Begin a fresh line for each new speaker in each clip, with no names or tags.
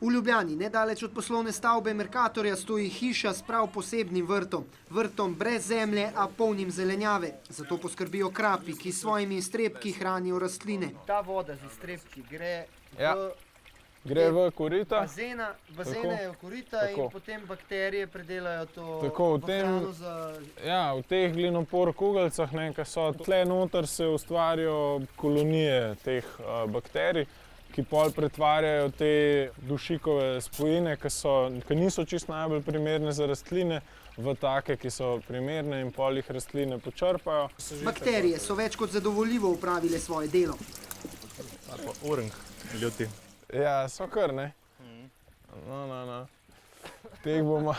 V Ljubljani, nedaleč od poslovne stavbe Mercatorja, stoji hiša s prav posebnim vrtom. Vrtom brez zemlje, a polnim zelenjave. Zato poskrbijo krapi, ki s svojimi iztrebki hranijo rastline. Ta voda z iztrebki
gre v korita.
Bazene v korita in potem bakterije predelajo to hrano za...
Ja, v teh glinopor kugeljcah, ki so tle noter, se ustvarijo kolonije teh bakterij, ki pol pretvarjajo te dušikove spojine, ki niso čisto najbolj primerne za rastline, v take, ki so primerne in pol jih rastline počrpajo.
Bakterije so več kot zadovoljivo opravile svoje delo.
Orang, ljuti.
Ja, so kar, ne? No. Teh bomo...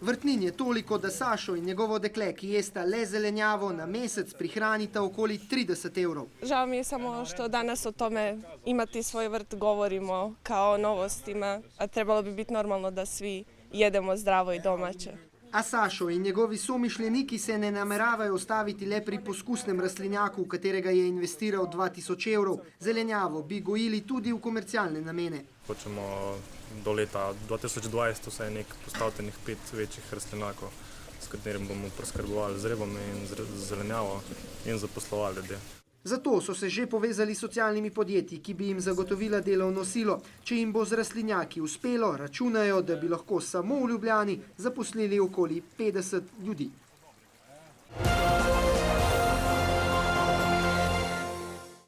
Vrtnin je toliko, da Sašo in njegovo dekle, ki jesta le zelenjavo, na mesec prihranita okoli 30 evrov.
Žao mi je samo što danas o tome imati svoj vrt govorimo kao novostima, a trebalo bi biti normalno da svi jedemo zdravo i domaće.
A Sašo in njegovi somišljeniki se ne nameravajo ostaviti le pri poskusnem rastlinjaku, v katerega je investiral 2000 evrov. Zelenjavo bi gojili tudi v komercialne namene.
Hočemo do leta 2020 vsaj postaviti 5 večjih rastlinjakov, s katerim bomo preskrbovali z ribami in zelenjavo in zaposlovali ljudi.
Zato so se že povezali s socialnimi podjetji, ki bi jim zagotovila delovno silo. Če jim bo z rastlinjaki uspelo, računajo, da bi lahko samo v Ljubljani zaposlili okoli 50 ljudi.